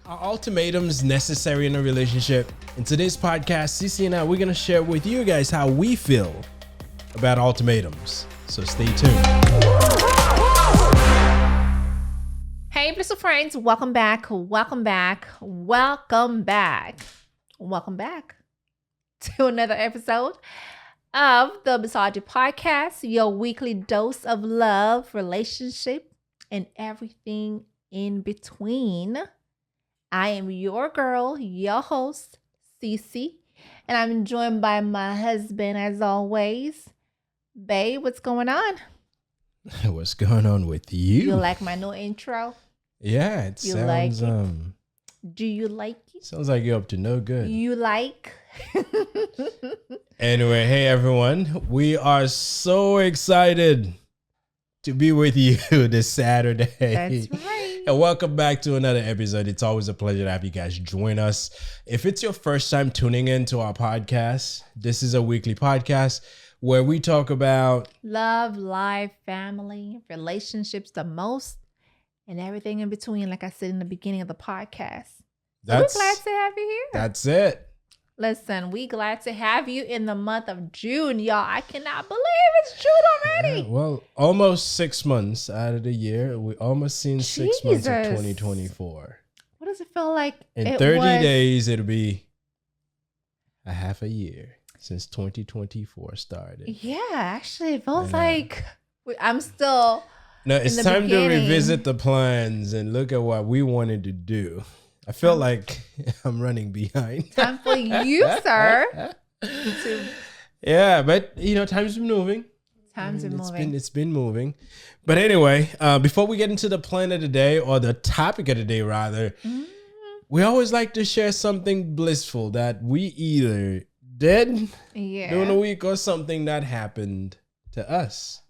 Are ultimatums necessary in a relationship? In today's podcast, Cece and I, we're going to share with you guys how we feel about ultimatums. So stay tuned. Hey, Blissful friends, welcome back to another episode of the Blissology Podcast, your weekly dose of love, relationship, and everything in between. I am your girl, your host, Cece, and I'm joined by my husband as always. Babe, what's going on? What's going on with you? You like my new intro? Yeah, it sounds Do you like it? Sounds like you're up to no good. You like? Anyway, hey everyone. We are so excited to be with you this Saturday. That's right. And welcome back to another episode. It's always a pleasure to have you guys join us. If it's your first time tuning in to our podcast, this is a weekly podcast where we talk about love, life, family, relationships, the most, and everything in between, like I said in the beginning of the podcast. So we're glad to have you here. That's it. Listen, we glad to have you in the month of June, y'all. I cannot believe it's June already. Yeah, well, almost 6 months out of the year. We almost seen 6 months of 2024. What does it feel like? In 30 days, it'll be a half a year since 2024 started. Yeah, actually, it feels like I'm still. No, it's time to revisit the plans and look at what we wanted to do. I feel like I'm running behind. Time for you, sir. Yeah, but time's been moving. It's been moving. But anyway, before we get into the plan of the day, or the topic of the day rather, we always like to share something blissful that we either did during the week or something that happened to us.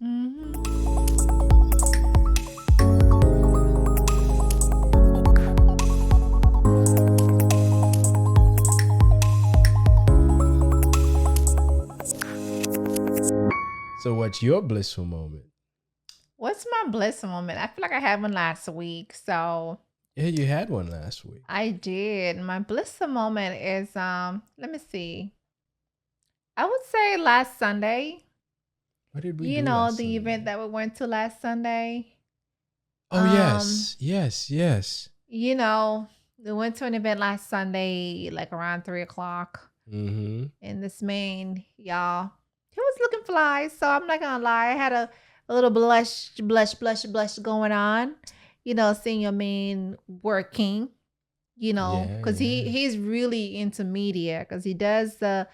So what's your blissful moment? What's my blissful moment? I feel like I had one last week. So yeah, you had one last week. I did. My blissful moment is let me see. I would say last Sunday. What did we do? The Sunday? event that we went to last Sunday. Oh yes. We went to an event last Sunday, like around 3:00. In this man, y'all. He was looking fly, so I'm not gonna lie. I had a little blush going on, seeing your man working, because he's really into media, because he does the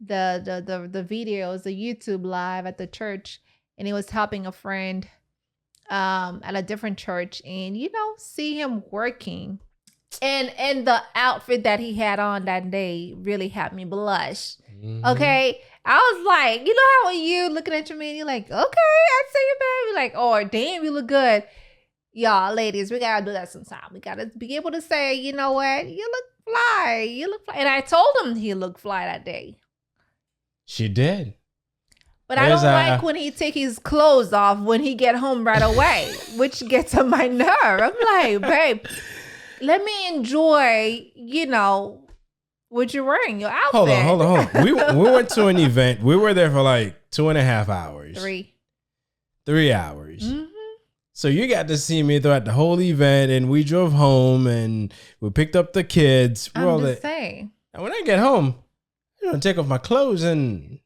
videos, the YouTube live at the church, and he was helping a friend at a different church, and see him working, and the outfit that he had on that day really had me blush. Okay. I was like, how are you looking at your man? You're like, okay, I see you, baby. Like, oh, damn, you look good. Y'all, ladies, we got to do that sometime. We got to be able to say, you know what? You look fly. And I told him he looked fly that day. She did. But I don't like when he take his clothes off when he get home right away, which gets on my nerve. I'm like, babe, let me enjoy, what you're wearing, your outfit. Hold on. We went to an event. We were there for like 2.5 hours. 3 hours. So you got to see me throughout the whole event, and we drove home and we picked up the kids. I'm just saying. And when I get home, take off my clothes and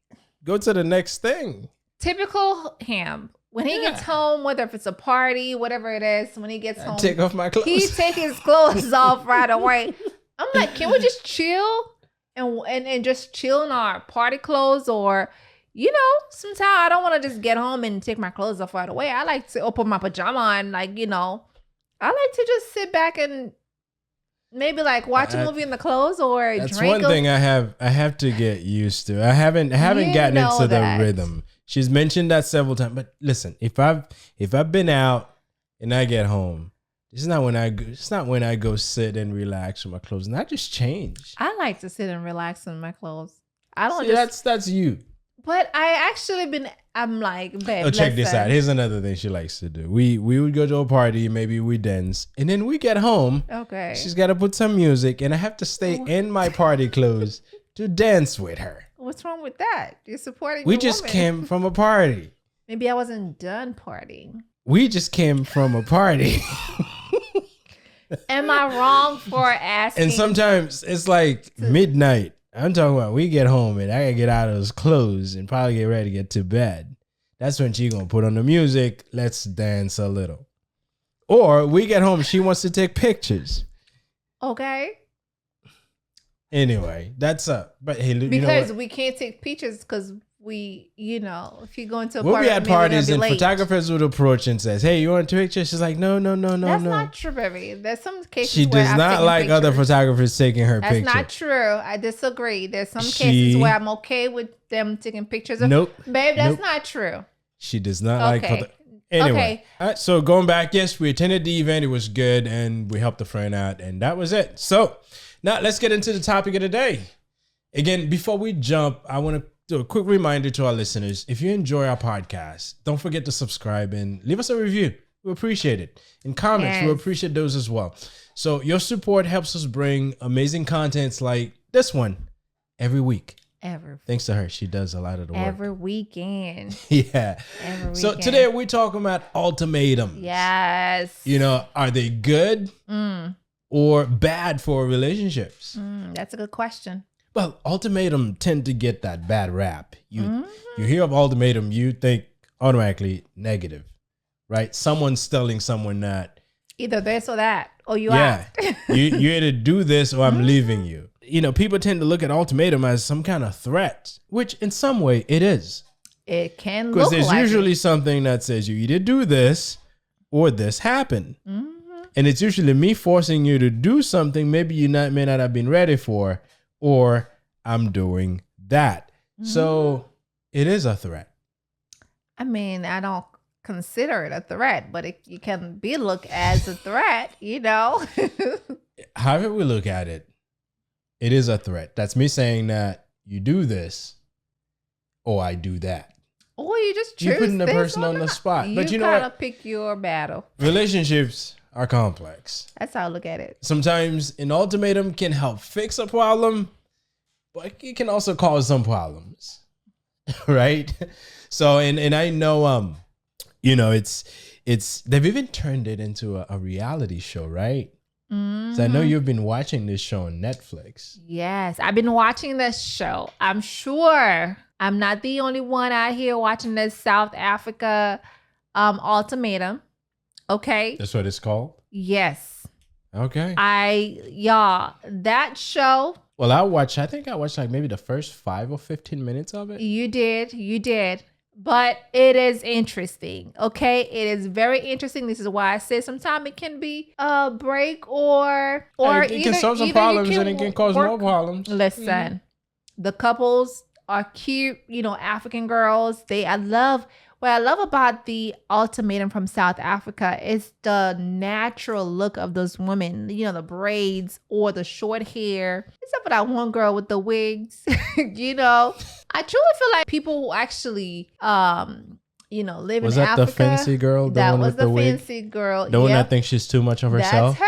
go to the next thing. Typical him. When he gets home, whether if it's a party, whatever it is, when he gets home, take off my clothes. He take his clothes off right away. I'm like, can we just chill and just chill in our party clothes? Or, sometimes I don't want to just get home and take my clothes off right away. I like to open my pajama and I like to just sit back and maybe like watch a movie in the clothes or that's drink. That's one thing I have to get used to. I haven't gotten into the rhythm. She's mentioned that several times. But listen, if I've been out and I get home, it's not when I go sit and relax with my clothes, and I just change. I like to sit and relax in my clothes. I don't. See, that's you. But I actually I'm like, babe, oh, check this out. Here's another thing she likes to do. We would go to a party, maybe we dance, and then we get home. Okay. She's got to put some music, and I have to stay in my party clothes to dance with her. What's wrong with that? You're supporting We your just woman. came from a party. Maybe I wasn't done partying. We just came from a party. Am I wrong for asking? And sometimes it's like midnight. I'm talking about we get home and I gotta get out of those clothes and probably get ready to get to bed. That's when she gonna put on the music. Let's dance a little. Or we get home, she wants to take pictures. Okay. Anyway, that's up. But hey, because we can't take pictures because we, if you go into a we'll party, be at parties and late. Photographers would approach and says, "Hey, you want a picture?" She's like, "No." That's not true, baby. There's some cases she where does I've not taken like pictures. other photographers taking her picture. That's not true. I disagree. There's some cases where I'm okay with them taking pictures of. Nope. Babe, that's not true. She does not like. Anyway, okay. All right, so going back, yes, we attended the event. It was good, and we helped a friend out, and that was it. So now let's get into the topic of the day. Again, before we jump, I want to do a quick reminder to our listeners. If you enjoy our podcast, don't forget to subscribe and leave us a review. We appreciate it. And comments, we appreciate those as well. So your support helps us bring amazing contents like this one every week. Thanks to her. She does a lot of the work. Every weekend. Yeah. Every weekend. So today we're talking about ultimatums. Yes. Are they good or bad for relationships? That's a good question. Well, ultimatum tend to get that bad rap. You hear of ultimatum, you think automatically negative, right? Someone's telling someone that either this or that, or you you either do this or I'm leaving you. People tend to look at ultimatum as some kind of threat, which in some way it is. It can look because there's like usually something that says you either do this or this happened. And it's usually me forcing you to do something maybe you may not have been ready for, or I'm doing that. So it is a threat. I mean, I don't consider it a threat, but it can be looked as a threat, However we look at it, it is a threat. That's me saying that you do this or I do that. Or you just choose you're putting the this person or on the not. spot. But you kind of pick your battle. Relationships are complex. That's how I look at it. Sometimes an ultimatum can help fix a problem, but it can also cause some problems, right? So, and I know, it's they've even turned it into a reality show, right? So I know you've been watching this show on Netflix. Yes, I've been watching this show. I'm sure I'm not the only one out here watching this South Africa ultimatum. Okay. That's what it's called? Yes. Okay. That show. Well, I think I watched like maybe the first 5 or 15 minutes of it. You did. But it is interesting, okay? It is very interesting. This is why I say sometimes it can be a break or it can solve some problems and it can cause more problems. Listen, the couples are cute, African girls. What I love about the ultimatum from South Africa is the natural look of those women, the braids or the short hair. Except for that one girl with the wigs, I truly feel like people who actually, live was in that Africa. The fancy girl? That was the wig? fancy girl. The one that thinks she's too much of herself?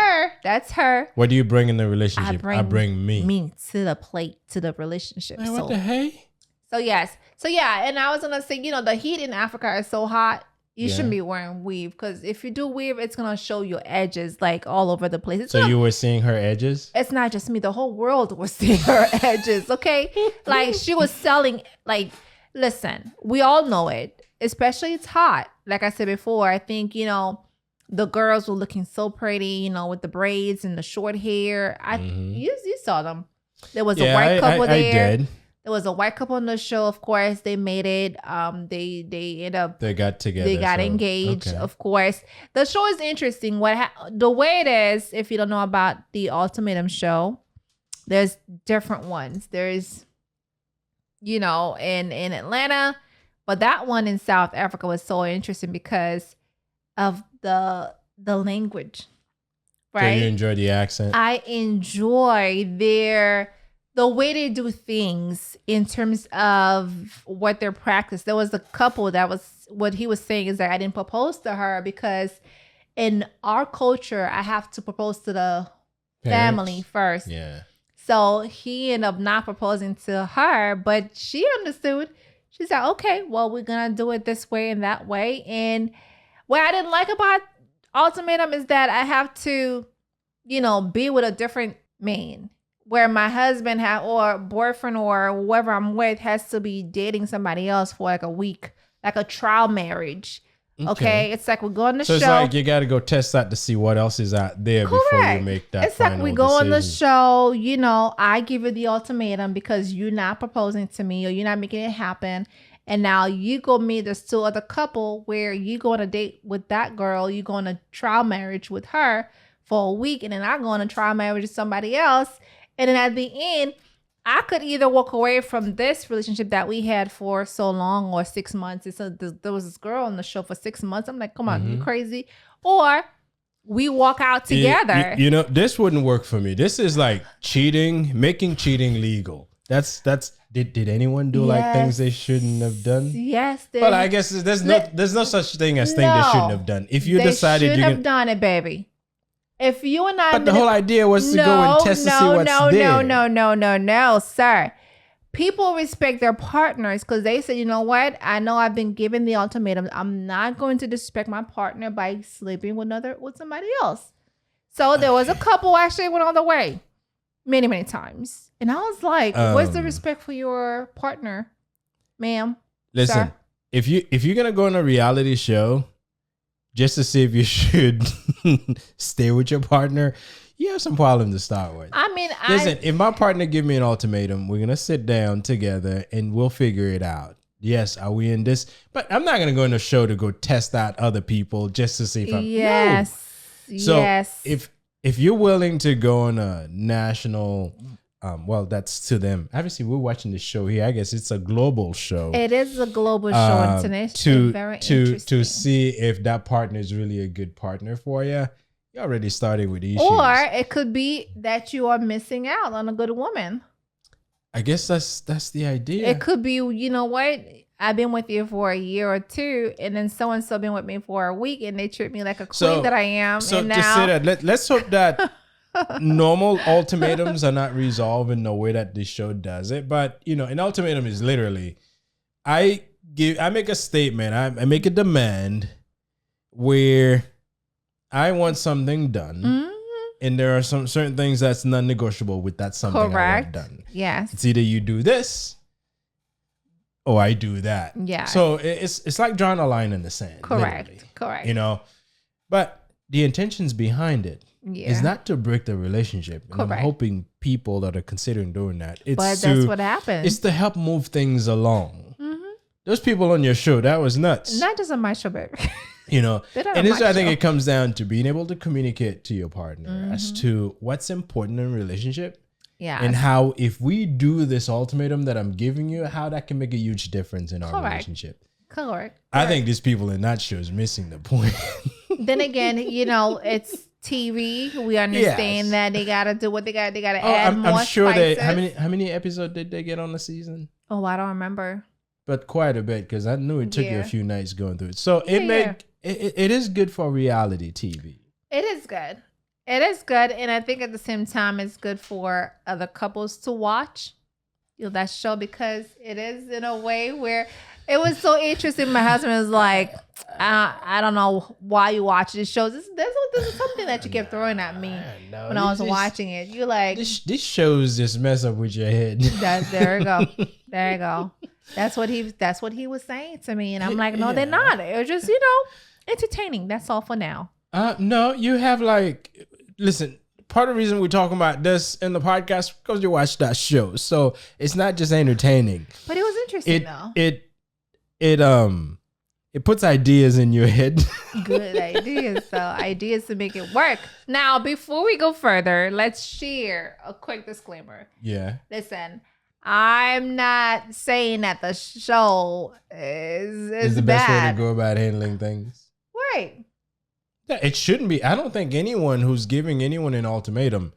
That's her. What do you bring in the relationship? I bring me. Me to the plate, to the relationship. Man, what the hey? So yes. So yeah, and I was gonna say, the heat in Africa is so hot. You shouldn't be wearing weave, because if you do weave, it's gonna show your edges like all over the place. You were seeing her edges? It's not just me. The whole world was seeing her edges. Okay, like she was selling. Like, listen, we all know it. Especially it's hot. Like I said before, I think the girls were looking so pretty. with the braids and the short hair. You saw them. There was a white couple there. I did. There was a white couple on the show. Of course, they made it. They ended up. They got together. They got engaged. Okay. Of course, the show is interesting. The way it is, if you don't know about the Ultimatum show, there's different ones. There's, in Atlanta, but that one in South Africa was so interesting because of the language. Right. So you enjoy the accent? I enjoy the the way they do things in terms of what their practice. There was a couple that was, what he was saying is that I didn't propose to her because in our culture, I have to propose to the family first. Yeah. So he ended up not proposing to her, but she understood. She said, okay, well, we're going to do it this way and that way. And what I didn't like about ultimatum is that I have to, be with a different man, where my husband or boyfriend or whoever I'm with has to be dating somebody else for like a week, like a trial marriage. Okay. It's like we go on the show. So it's like you got to go test that to see what else is out there before you make that. It's like we go on the show, I give you the ultimatum because you're not proposing to me or you're not making it happen. And now you go meet this two other couple where you go on a date with that girl, you go on a trial marriage with her for a week, and then I go on a trial marriage with somebody else. And then at the end, I could either walk away from this relationship that we had for so long or 6 months. There was this girl on the show for 6 months. I'm like, come on, you crazy? Or we walk out together. This wouldn't work for me. This is like cheating, making cheating legal. Did anyone do like things they shouldn't have done? Yes. Well, I guess there's no such thing as things they shouldn't have done. If you decided you should have done it, baby. If you and I, but the whole idea was to go and test to see what's there. No, sir. People respect their partners because they say, you know what? I know I've been given the ultimatum. I'm not going to disrespect my partner by sleeping with somebody else. So there was a couple actually went all the way many, many times. And I was like, what's the respect for your partner, ma'am? Listen, sir? if you're going to go on a reality show just to see if you should stay with your partner, you have some problem to start with. I mean, listen, if my partner give me an ultimatum, we're going to sit down together and we'll figure it out. Yes, are we in this? But I'm not going to go in a show to go test out other people just to see if I'm... Yes. No. So if you're willing to go on a national... well, that's to them. Obviously, we're watching the show here. I guess it's a global show. It is a global show. International. Very interesting. To see if that partner is really a good partner for you. You're already starting with issues. Or it could be that you are missing out on a good woman. I guess that's the idea. It could be, you know what? I've been with you for a year or two, and then so-and-so been with me for a week, and they treat me like a queen that I am. So and to now... say that, let's hope that normal ultimatums are not resolved in the way that this show does it. But, an ultimatum is literally, I make a statement, I make a demand where I want something done. And there are some certain things that's non-negotiable with that something I want done. Yes. It's either you do this or I do that. Yeah. So it's like drawing a line in the sand. Correct. Literally. Correct. But the intentions behind it is not to break the relationship. And I'm hoping people that are considering doing that. That's what happens. It's to help move things along. Those people on your show, that was nuts. Not just on my show, baby. And this, I think it comes down to being able to communicate to your partner as to what's important in a relationship. Yeah. And how, if we do this ultimatum that I'm giving you, how that can make a huge difference in our relationship. Correct. I think these people in that show is missing the point. Then again, it's TV. We understand that they gotta do what they got. They gotta add more I'm sure spices. how many episodes did they get on the season? Oh, I don't remember. But quite a bit, because I knew it took you a few nights going through it. So it is good for reality TV. It is good. It is good. And I think at the same time, it's good for other couples to watch that show, because it is in a way where it was so interesting. My husband was like, I don't know why you watch this show. This is something that you kept throwing at me when I was watching it. You're like, these shows just mess up with your head. There you go. There you go. That's what he was saying to me. And I'm like, no, they're not. It was just, entertaining. That's all for now. No, you have listen, part of the reason we're talking about this in the podcast because you watch that show. So it's not just entertaining. But it was interesting though. It puts ideas in your head. Good ideas. So ideas to make it work. Now, before we go further, let's share a quick disclaimer. Yeah. Listen, I'm not saying that the show is the best way to go about handling things. Right. Yeah, it shouldn't be. I don't think anyone who's giving anyone an ultimatum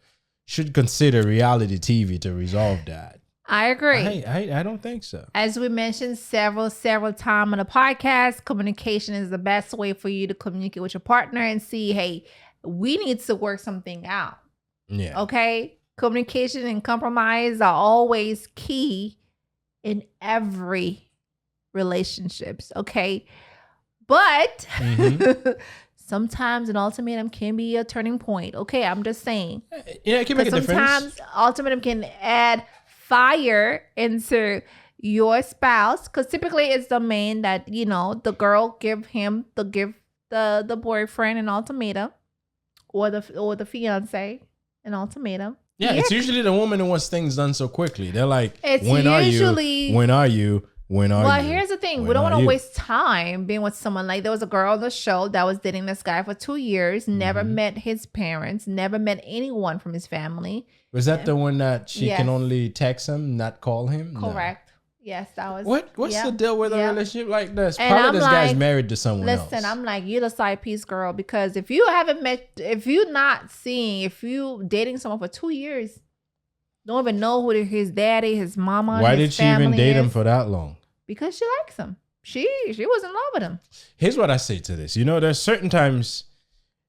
should consider reality TV to resolve that. I agree. I don't think so. As we mentioned several times on the podcast, communication is the best way for you to communicate with your partner and see, hey, we need to work something out. Yeah. Okay. Communication and compromise are always key in every relationships. Okay. But sometimes an ultimatum can be a turning point. Okay. I'm just saying. Yeah, it can make a difference. Sometimes ultimatum can add fire into your spouse, because typically it's the man that, you know, the girl give the boyfriend an ultimatum, or the fiance an ultimatum. Yeah, it's usually the woman who wants things done so quickly. They're like, it's when usually, are you? Well, here's the thing. We don't want to waste time being with someone. Like, there was a girl on the show that was dating this guy for 2 years, never met his parents, never met anyone from his family. Was that the one that she can only text him, not call him? Correct. No. Yes, that was. What's the deal with a relationship like this? And probably this guy's married to someone else. Listen, I'm like, you're the side piece girl, because if you dating someone for 2 years, don't even know who his daddy, his mama, why did she even date him for that long? Because she likes him. She was in love with him. Here's what I say to this. You know, there's certain times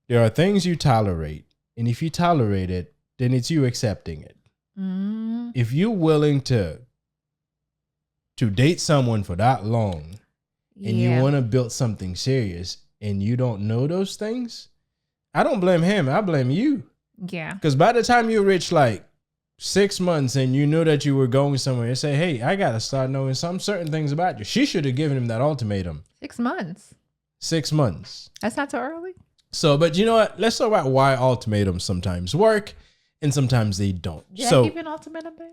there are things you tolerate, and if you tolerate it, then it's you accepting it. Mm. If you're willing to date someone for that long, and you want to build something serious, and you don't know those things, I don't blame him. I blame you. Yeah. Because by the time you reach like 6 months and you knew that you were going somewhere, you say, hey, I got to start knowing some certain things about you. She should have given him that ultimatum. 6 months. 6 months. That's not too early. So, but you know what? Let's talk about why ultimatums sometimes work and sometimes they don't. Did I give you an ultimatum, babe?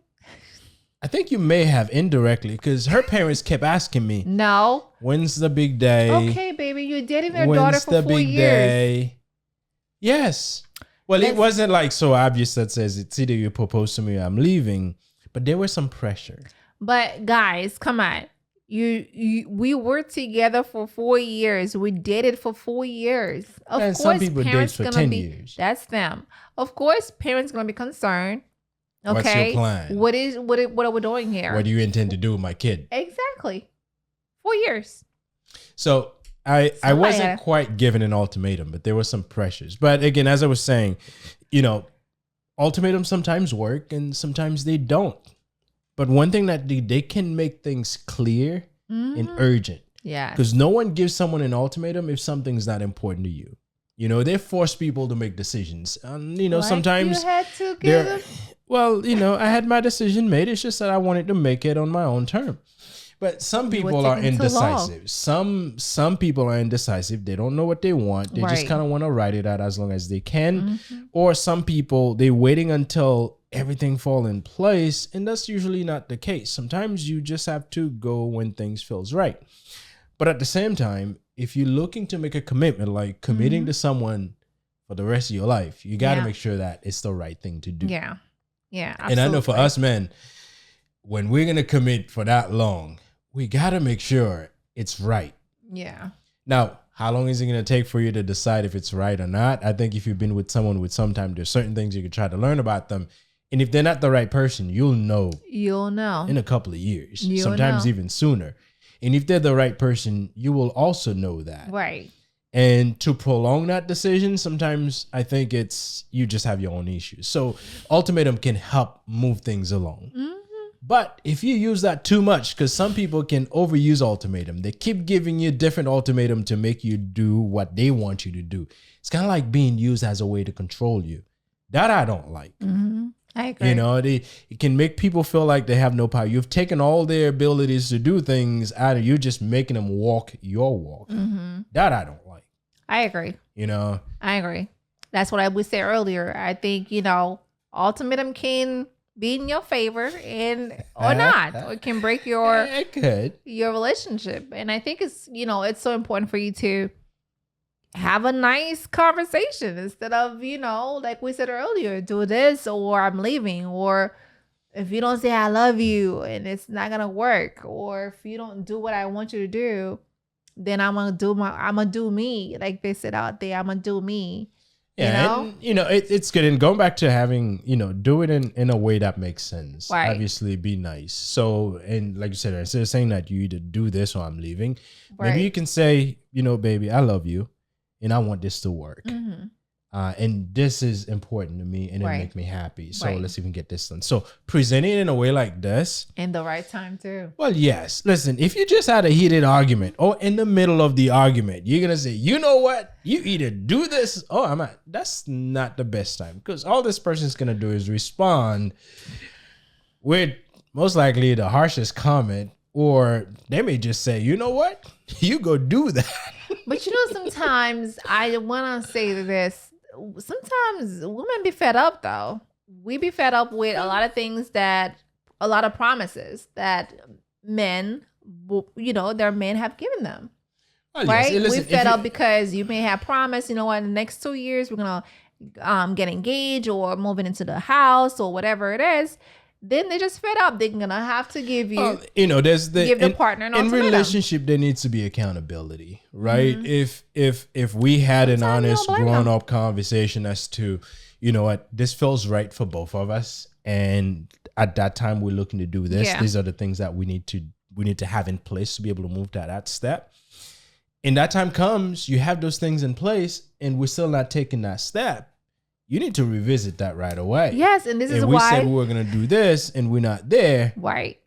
I think you may have indirectly, because her parents kept asking me, no, when's the big day? Okay, baby, you're dating their daughter for 4 years. Day? Yes. Well, it wasn't like so obvious that says it's either you propose to me or I'm leaving, but there was some pressure. But guys, come on. We were together for 4 years. We dated for 4 years. Of course, some people date for 10 years. That's them. Of course, parents gonna be concerned. Okay. What's your plan? What are we doing here? What do you intend to do with my kid? Exactly. 4 years. So I wasn't quite given an ultimatum, but there were some pressures. But again, as I was saying, you know, ultimatums sometimes work and sometimes they don't. But one thing that they can make things clear and urgent. Yeah. Because no one gives someone an ultimatum if something's not important to you. You know, they force people to make decisions. You know, sometimes you had to give them. Well, you know, I had my decision made. It's just that I wanted to make it on my own term. But some people are indecisive. Some people are indecisive. They don't know what they want. They just kind of want to ride it out as long as they can. Or some people, they're waiting until everything fall in place. And that's usually not the case. Sometimes you just have to go when things feels right. But at the same time, if you're looking to make a commitment, like committing to someone for the rest of your life, you got to make sure that it's the right thing to do. Yeah. Yeah. Absolutely. And I know for us men, when we're going to commit for that long, we got to make sure it's right. Yeah. Now, how long is it going to take for you to decide if it's right or not? I think if you've been with someone with some time, there's certain things you can try to learn about them. And if they're not the right person, you'll know. You'll know. In a couple of years. Sometimes even sooner. And if they're the right person, you will also know that. Right. And to prolong that decision, sometimes I think it's you just have your own issues. So ultimatum can help move things along. But if you use that too much, because some people can overuse ultimatum. They keep giving you different ultimatum to make you do what they want you to do. It's kind of like being used as a way to control you. That I don't like. I agree. You know, it can make people feel like they have no power. You've taken all their abilities to do things out of you, just making them walk your walk. That I don't like. I agree. You know? I agree. That's what I would say earlier. I think, you know, ultimatum can be in your favor and or not. Or it can break your relationship. And I think it's, you know, it's so important for you to have a nice conversation instead of, you know, like we said earlier, do this or I'm leaving. Or if you don't say I love you and it's not going to work, or if you don't do what I want you to do, then I'm going to do me. Like they said out there, I'm going to do me. Yeah, it's good. And going back to having, do it in a way that makes sense. Right. Obviously, be nice. So, and like you said, instead of saying that you either do this or I'm leaving, maybe you can say, baby, I love you and I want this to work. Mm-hmm. And this is important to me and it'll make me happy. So let's even get this done. So presenting it in a way like this. In the right time too. Well, yes. Listen, if you just had a heated argument or in the middle of the argument, you're going to say, you know what? You either do this or I'm not. That's not the best time because all this person's going to do is respond with most likely the harshest comment, or they may just say, you know what? You go do that. But sometimes I want to say this. Sometimes women be fed up though. We be fed up with a lot of things a lot of promises that men, their men have given them. Well, right? Yes. Listen, we fed up because you may have promised, in the next 2 years we're going to get engaged or moving into the house or whatever it is. Then they just fed up. They're gonna have to give you, there's give the partner an ultimatum. In relationship, there needs to be accountability, right? Mm-hmm. If we had an honest, grown up conversation as to, what, this feels right for both of us, and at that time we're looking to do this. Yeah. These are the things that we need to have in place to be able to move to that step. And that time comes, you have those things in place, and we're still not taking that step. You need to revisit that right away. Yes, and this is why we said we were going to do this, and we're not there. Right.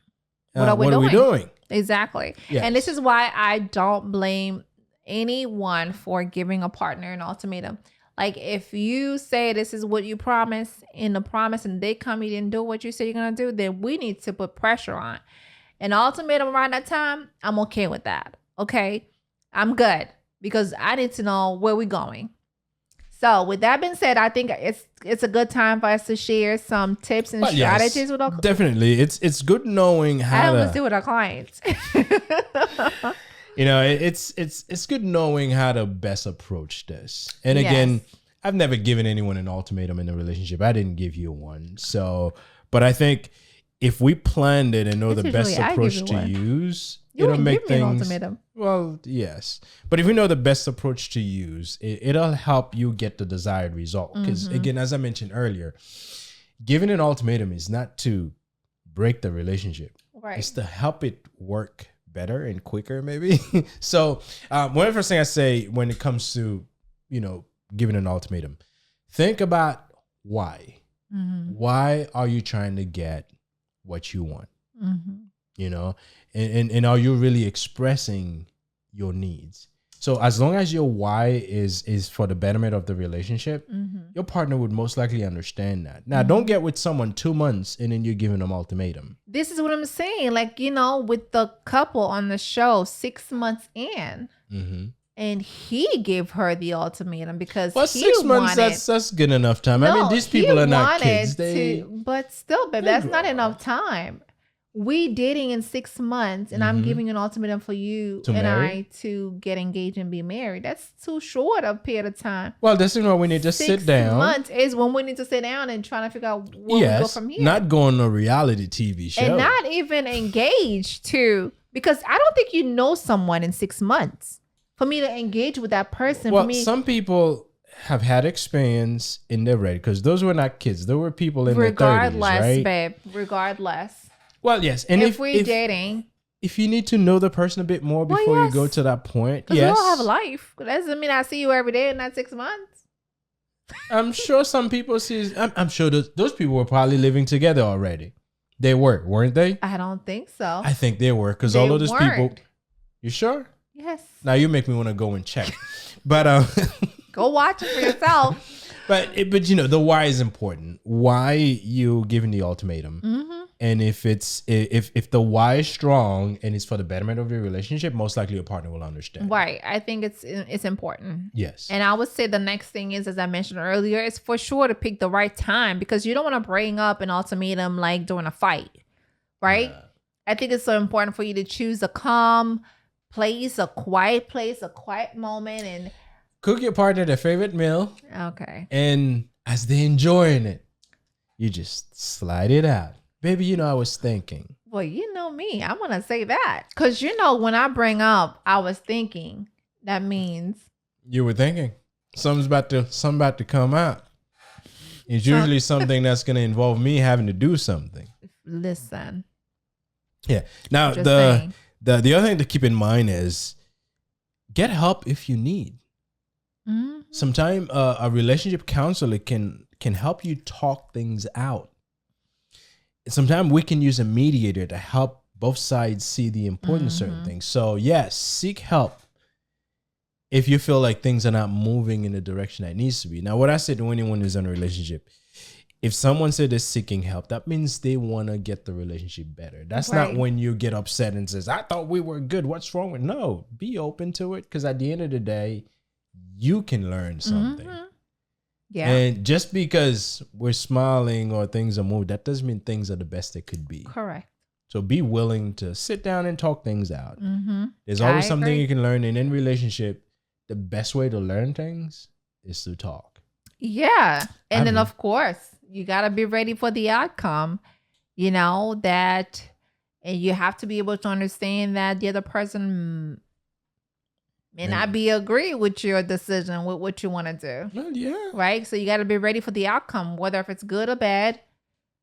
What are we doing? Exactly. Yes. And this is why I don't blame anyone for giving a partner an ultimatum. Like if you say this is what you promised in the promise, and they come, you didn't do what you said you're going to do, then we need to put pressure on. An ultimatum around that time, I'm okay with that. Okay, I'm good because I need to know where we're going. So with that being said, I think it's a good time for us to share some tips and strategies with our clients. Definitely. It's good knowing how to do with our clients. It's good knowing how to best approach this. And again, I've never given anyone an ultimatum in a relationship. I didn't give you one. So, but I think if we planned it and know the best approach to use, it'll make things. Well, yes. But if you know the best approach to use, it'll help you get the desired result. Because again, as I mentioned earlier, giving an ultimatum is not to break the relationship. Right. It's to help it work better and quicker, maybe. So one of the first things I say when it comes to, giving an ultimatum, think about why. Mm-hmm. Why are you trying to get what you want? Mm-hmm. And are you really expressing your needs? So as long as your why is for the betterment of the relationship, your partner would most likely understand that. Now, don't get with someone 2 months and then you're giving them ultimatum. This is what I'm saying. Like, with the couple on the show, 6 months in, and he gave her the ultimatum because 6 months, that's good enough time. No, I mean, these people are not kids. But still, babe, that's not enough time. We dating in 6 months, and I'm giving an ultimatum for you I to get engaged and be married. That's too short a period of time. Well, this is why we need to sit down. 6 months is when we need to sit down and try to figure out where we go from here. Not going on a reality TV show. And not even engaged to, because I don't think you know someone in 6 months. For me to engage with that person. Well, some people have had experience and they're ready, because those were not kids. There were people in their 30s, right? Babe. Regardless. Well, yes. And if we're dating. If you need to know the person a bit more before you go to that point, yes. We all have a life. That doesn't mean I see you every day in that 6 months. I'm sure some people I'm sure those people were probably living together already. They weren't they? I don't think so. I think they were, because all of those people. You sure? Yes. Now you make me want to go and check. But go watch it for yourself. But the why is important. Why you giving the ultimatum? And if the why is strong and it's for the betterment of your relationship, most likely your partner will understand. Right. I think it's important. Yes. And I would say the next thing is, as I mentioned earlier, it's for sure to pick the right time, because you don't want to bring up an ultimatum like during a fight. Right. Yeah. I think it's so important for you to choose a calm place, a quiet moment, and cook your partner their favorite meal. Okay. And as they're enjoying it, you just slide it out. Baby, I was thinking. Well, you know me. I'm going to say that. Because, when I bring up, I was thinking, that means. You were thinking. something's about to come out. It's usually something that's going to involve me having to do something. Listen. Yeah. Now, the other thing to keep in mind is get help if you need. Mm-hmm. Sometimes a relationship counselor can help you talk things out. Sometimes we can use a mediator to help both sides see the importance of certain things. So, yes, seek help if you feel like things are not moving in the direction that it needs to be. Now, what I said to anyone who's in a relationship, if someone said they're seeking help, that means they want to get the relationship better. That's not when you get upset and says, I thought we were good. What's wrong with? No, be open to it, because at the end of the day, you can learn something. Mm-hmm. Yeah. And just because we're smiling or things are moving, that doesn't mean things are the best they could be. Correct. So be willing to sit down and talk things out. Mm-hmm. There's always something you can learn. And in relationship, the best way to learn things is to talk. Yeah. And then, of course, you got to be ready for the outcome, and you have to be able to understand that the other person may not be agree with your decision, with what you want to do. Well, yeah. Right? So you got to be ready for the outcome, whether if it's good or bad.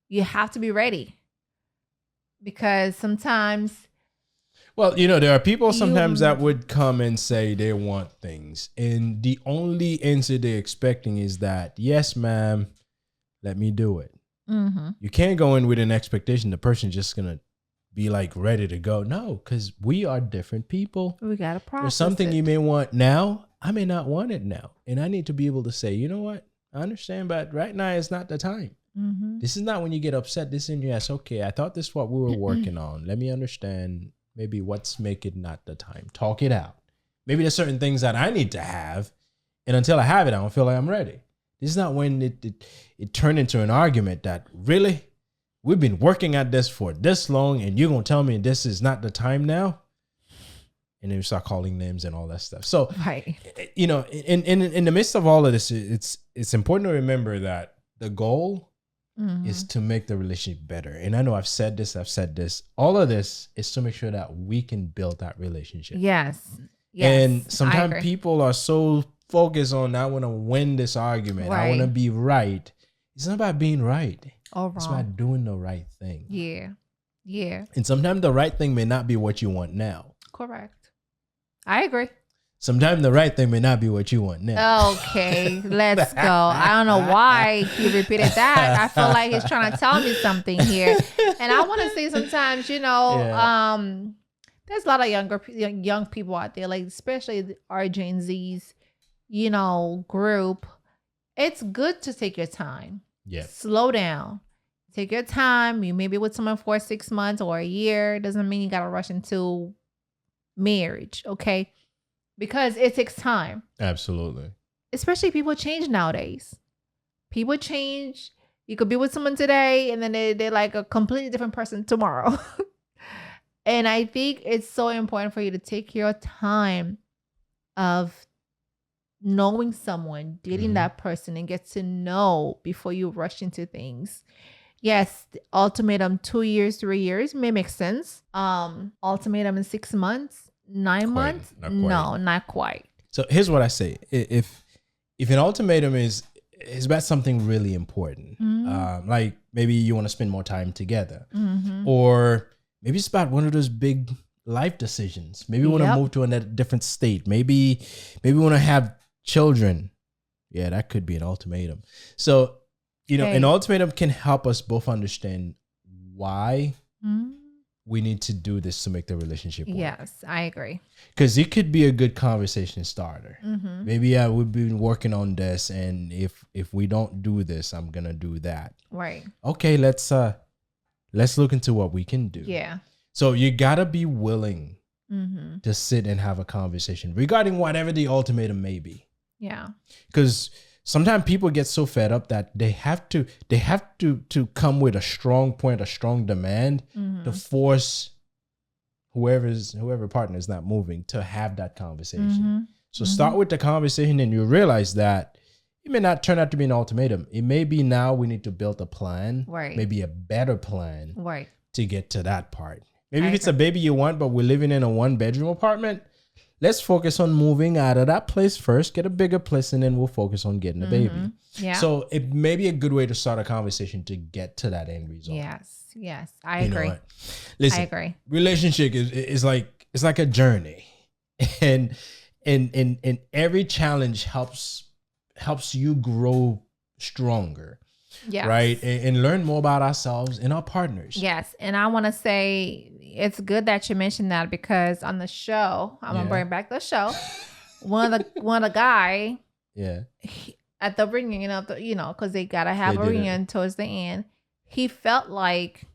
You have to be ready. Because sometimes... Well, there are people sometimes that would come and say they want things. And the only answer they're expecting is that, yes, ma'am, let me do it. Mm-hmm. You can't go in with an expectation the person's just going to be like ready to go. No, because we are different people. We got to process There's something you may want now. I may not want it now. And I need to be able to say, you know what? I understand, but right now is not the time. Mm-hmm. This is not when you get upset. This is in your ass. Okay, I thought this is what we were working on. Let me understand maybe what's making not the time. Talk it out. Maybe there's certain things that I need to have. And until I have it, I don't feel like I'm ready. This is not when it turned into an argument that, really? We've been working at this for this long, and you're going to tell me this is not the time now? And then you start calling names and all that stuff. So, in the midst of all of this, it's important to remember that the goal is to make the relationship better. And I know I've said this. All of this is to make sure that we can build that relationship. Yes. And sometimes people are so focused on, I want to win this argument. Right. I want to be right. It's not about being right. It's about doing the right thing. Yeah. And sometimes the right thing may not be what you want now. Correct. I agree. Sometimes the right thing may not be what you want now. Okay, let's go. I don't know why he repeated that. I feel like he's trying to tell me something here. And I want to say sometimes, there's a lot of young people out there, like especially our Gen Zs, group. It's good to take your time. Yeah. Slow down. Take your time. You may be with someone for 6 months or a year. It doesn't mean you got to rush into marriage, okay? Because it takes time. Absolutely. Especially people change nowadays. People change. You could be with someone today and then they're like a completely different person tomorrow. And I think it's so important for you to take your time of knowing someone, dating that person, and get to know before you rush into things. Yes, the ultimatum 2 years, 3 years may make sense. Ultimatum in 6 months, 9 months? No, not quite. So here's what I say. If an ultimatum is about something really important, like maybe you want to spend more time together, or maybe it's about one of those big life decisions. Maybe you want to move to a different state. Maybe we want to have children. Yeah, that could be an ultimatum. So, an ultimatum can help us both understand why we need to do this to make the relationship work. Yes, I agree. Because it could be a good conversation starter. Maybe we've been working on this, and if we don't do this, I'm gonna do that. Right. Okay, let's look into what we can do. Yeah. So you gotta be willing to sit and have a conversation regarding whatever the ultimatum may be. Yeah. Because sometimes people get so fed up that they have to come with a strong point, a strong demand to force whoever partner is not moving to have that conversation. So start with the conversation, and you realize that it may not turn out to be an ultimatum. It may be now we need to build a plan, right? Maybe a better plan, right, to get to that part. Maybe if it's a baby you want, but we're living in a 1-bedroom apartment, let's focus on moving out of that place first, get a bigger place, and then we'll focus on getting a baby. Yeah. So it may be a good way to start a conversation to get to that end result. Yes. I agree. Listen, I agree. Relationship is like a journey. And every challenge helps you grow stronger. Yes. Right. And learn more about ourselves and our partners. Yes. And I want to say it's good that you mentioned that, because on the show, I'm going to bring back the show. one of the guy. Yeah. At the reunion of the, because they got to have a reunion towards the end. He felt like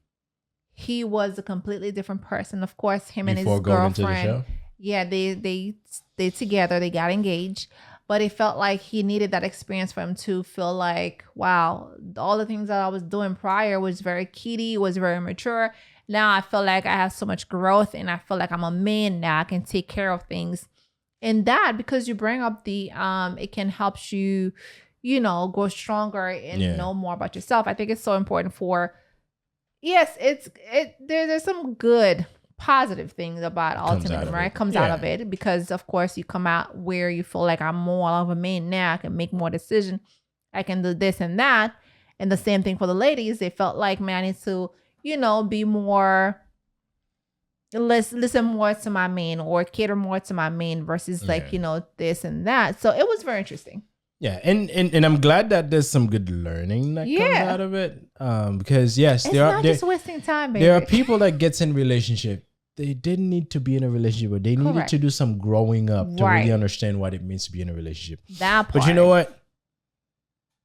he was a completely different person. Of course, him and his girlfriend. Yeah, they together, they got engaged. But it felt like he needed that experience for him to feel like, wow, all the things that I was doing prior was very kiddie, was very mature. Now I feel like I have so much growth, and I feel like I'm a man now. I can take care of things. And that, because you bring up the, it can help you, grow stronger and know more about yourself. I think it's so important for, yes, there's some good positive things about Ultimatum, right? Comes out of it, because of course you come out where you feel like I'm more of a man now. I can make more decisions. I can do this and that. And the same thing for the ladies. They felt like, man, I need to, be more, listen more to my man, or cater more to my man versus this and that. So it was very interesting. Yeah, and I'm glad that there's some good learning that comes out of it. Because yes, it's not just wasting time, baby. There are people that gets in relationship. They didn't need to be in a relationship, but they needed to do some growing up to really understand what it means to be in a relationship. That part. But you know what?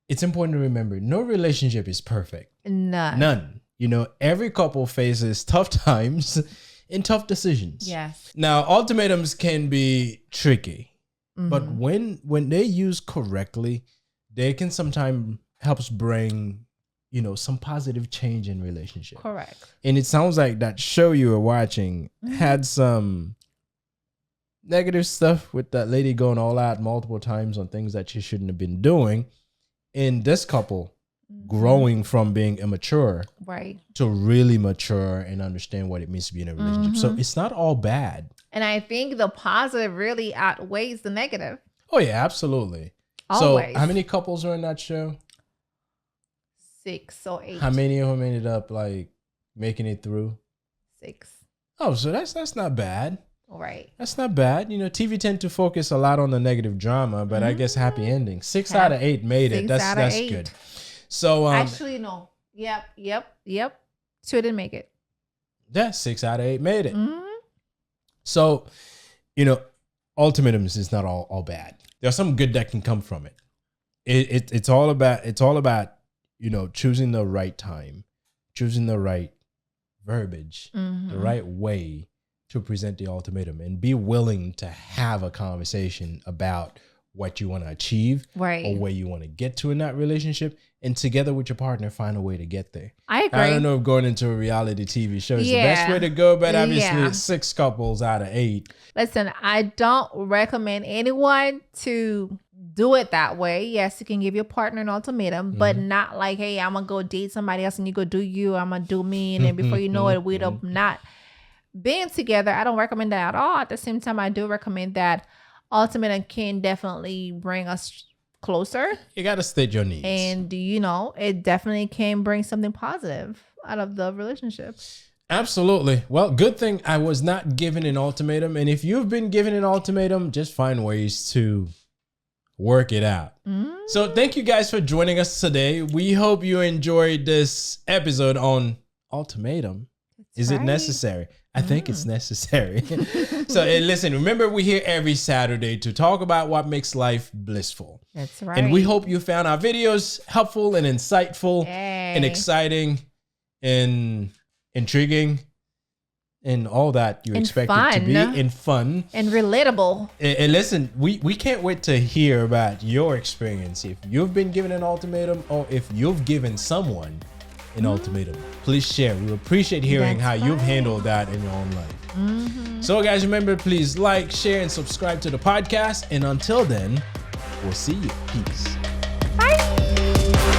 It's important to remember, no relationship is perfect. None. Every couple faces tough times and tough decisions. Yes. Now, ultimatums can be tricky. But when they used correctly, they can sometimes helps bring, some positive change in relationship. Correct. And it sounds like that show you were watching had some negative stuff with that lady going all out multiple times on things that she shouldn't have been doing. And this couple growing from being immature to really mature and understand what it means to be in a relationship. So it's not all bad. And I think the positive really outweighs the negative. Oh, yeah, absolutely. Always. So how many couples are in that show? 6 or 8. How many of them ended up making it through? 6. Oh, so that's not bad. Right. That's not bad. TV tend to focus a lot on the negative drama, but I guess happy ending. 6 out of 8 made it. That's good. So actually no. Yep. 2 didn't make it. Yeah, 6 out of 8 made it. So, ultimatums is not all bad. There's some good that can come from it. It's all about choosing the right time, choosing the right verbiage, the right way to present the ultimatum, and be willing to have a conversation about what you want to achieve or where you want to get to in that relationship, and together with your partner find a way to get there. I agree. I don't know if going into a reality TV show is the best way to go, but obviously it's 6 couples out of 8. Listen, I don't recommend anyone to do it that way. Yes, you can give your partner an ultimatum, but not like, hey, I'm going to go date somebody else and you go do you, I'm going to do me, and then before you know it, we'd up not being together. I don't recommend that at all. At the same time, I do recommend that ultimatum can definitely bring us closer. You got to state your needs. And, it definitely can bring something positive out of the relationship. Absolutely. Well, good thing I was not given an ultimatum. And if you've been given an ultimatum, just find ways to work it out. So thank you guys for joining us today. We hope you enjoyed this episode on ultimatum. Is it necessary? I think it's necessary. So listen, remember, we're here every Saturday to talk about what makes life blissful. That's right. And we hope you found our videos helpful and insightful and exciting and intriguing and all that you expect it to be, and fun. And relatable. And listen, we can't wait to hear about your experience. If you've been given an ultimatum, or if you've given someone an ultimatum, please share. We appreciate hearing how you've handled that in your own life. So guys, remember, please like, share, and subscribe to the podcast. And until then, we'll see you. Peace. Bye.